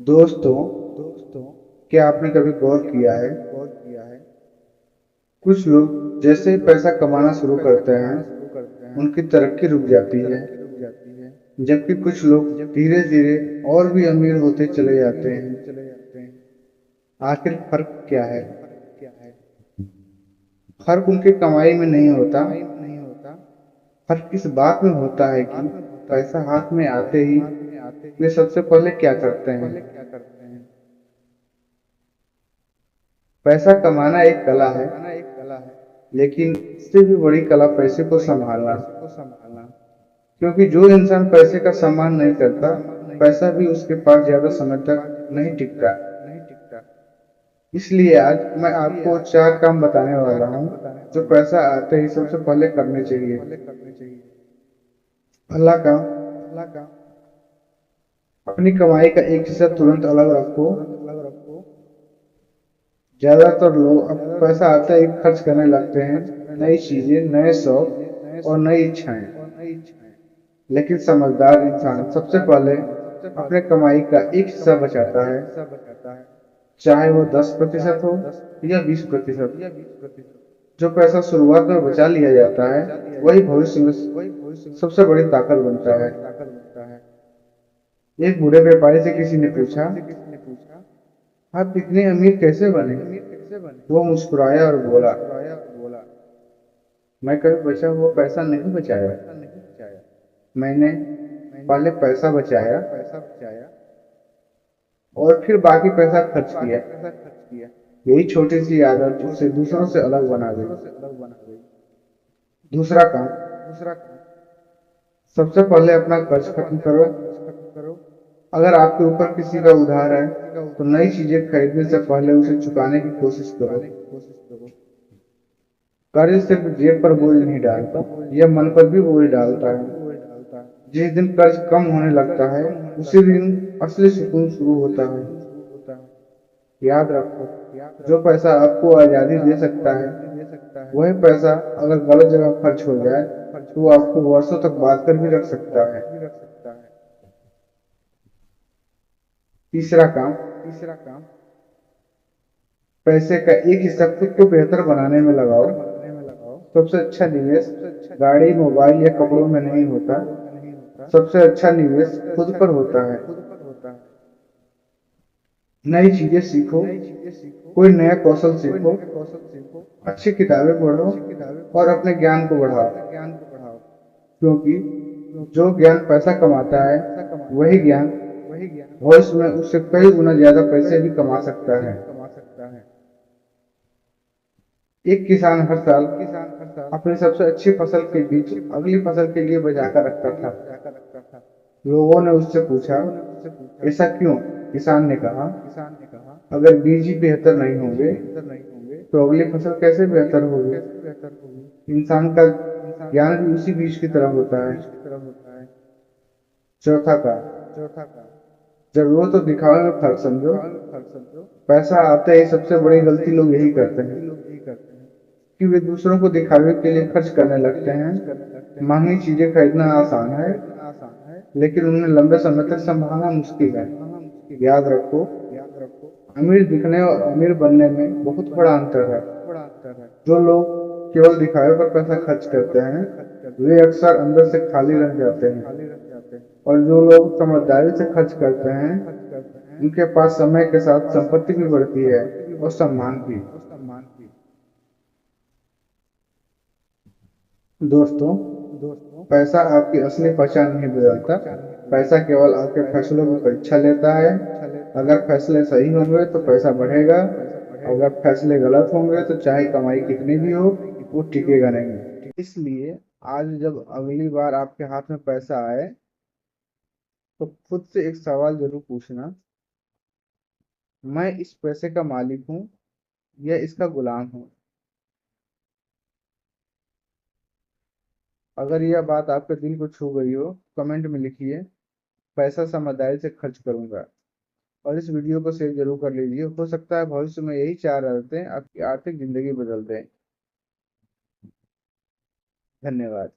दोस्तों, क्या आपने कभी गौर किया है कुछ लोग जैसे ही पैसा कमाना शुरू करते हैं उनकी तरक्की रुक जाती है, जबकि कुछ लोग धीरे धीरे और भी अमीर होते चले जाते हैं। आखिर फर्क क्या है? फर्क उनकी कमाई में नहीं होता। फर्क इस बात में होता है कि पैसा हाथ में आते ही वे सबसे पहले क्या करते हैं। पैसा कमाना एक कला है, लेकिन इससे भी बड़ी कला पैसे को संभालना। क्योंकि जो इंसान पैसे का सम्मान नहीं करता, पैसा भी उसके पास ज्यादा समय तक नहीं टिकता। इसलिए आज मैं आपको 4 काम बताने वाला हूँ जो पैसा आते ही सबसे पहले करने चाहिए। पहला काम, अपनी कमाई का एक हिस्सा तुरंत अलग रखो। ज्यादातर लोग अब पैसा आते ही खर्च करने लगते हैं, नई चीजें, नए शौक और नई इच्छाएं। लेकिन समझदार इंसान सबसे पहले अपने कमाई का एक हिस्सा बचाता है, चाहे वो 10% हो या 20%। जो पैसा शुरुआत में बचा लिया जाता है वही भविष्य में सबसे बड़ी ताकत बनता है। एक बूढ़े व्यापारी से किसी ने पूछा, आप इतने अमीर कैसे बने? वो मुस्कुराया और बोला, मैं कभी बचा हुआ पैसा नहीं बचाया। मैंने पहले पैसा बचाया और फिर बाकी पैसा खर्च किया। यही छोटी सी आदत उसे दूसरों से अलग बना गई। दूसरा काम, सबसे पहले अपना कर्ज खत्म करो। अगर आपके ऊपर किसी का उधार है तो नई चीजें खरीदने से पहले उसे चुकाने की कोशिश करो। कर्ज सिर्फ जेब पर बोझ नहीं डालता, यह मन पर भी बोझ डालता है। जिस दिन कर्ज कम होने लगता है उसी दिन असली सुकून शुरू होता है। याद रखो, जो पैसा आपको आजादी दे सकता है वही पैसा अगर गलत जगह खर्च हो जाए तो वो आपको वर्षों तक बांध कर भी रख सकता है। तीसरा काम, पैसे का एक हिस्सा खुद को बेहतर बनाने में लगाओ। सबसे अच्छा निवेश गाड़ी, मोबाइल या कपड़ों में नहीं होता, सबसे अच्छा निवेश खुद पर होता है। नई चीजें सीखो, कोई नया कौशल सीखो, अच्छी किताबें पढ़ो और अपने ज्ञान को बढ़ाओ। क्योंकि जो ज्ञान पैसा कमाता है वही ज्ञान भविष्य में उससे कई गुना ज्यादा पैसे भी कमा सकता है। एक किसान हर साल अपनी सबसे अच्छी फसल के बीच अगली फसल के लिए बचा कर रखता था। लोगों ने उससे पूछा, ऐसा क्यों? किसान ने कहा, अगर बीज ही बेहतर नहीं होंगे तो अगली फसल कैसे बेहतर होगी? इंसान का ज्ञान भी उसी बीज की तरह होता है। चौथा का, जरूरत और दिखावे में फर्क समझो। पैसा आते ही सबसे बड़ी गलती लोग यही करते हैं कि वे दूसरों को दिखावे के लिए खर्च करने लगते हैं। महंगी चीजें खरीदना आसान है, लेकिन उन्हें लंबे समय तक संभालना मुश्किल है। याद रखो, अमीर दिखने और अमीर बनने में बहुत बड़ा अंतर है। जो लोग केवल दिखावे पर पैसा खर्च करते हैं वे अक्सर अंदर से खाली रह जाते हैं, और जो लोग समझदारी से खर्च करते हैं उनके पास समय के साथ संपत्ति भी बढ़ती है और सम्मान भी। दोस्तों, पैसा आपकी असली पहचान नहीं बदलता। पैसा केवल आपके फैसलों की परीक्षा लेता है। अगर फैसले सही होंगे तो पैसा बढ़ेगा, अगर फैसले गलत होंगे तो चाहे कमाई कितनी भी हो वो टिकेगा नहीं। इसलिए आज जब अगली बार आपके हाथ में पैसा आए तो खुद से एक सवाल जरूर पूछना, मैं इस पैसे का मालिक हूँ या इसका गुलाम हूँ? अगर यह बात आपके दिल को छू गई हो कमेंट में लिखिए, पैसा समझदारी से खर्च करूंगा। और इस वीडियो को शेयर जरूर कर लीजिए, हो सकता है भविष्य में यही 4 आदतें आपकी आर्थिक जिंदगी बदल दें। धन्यवाद।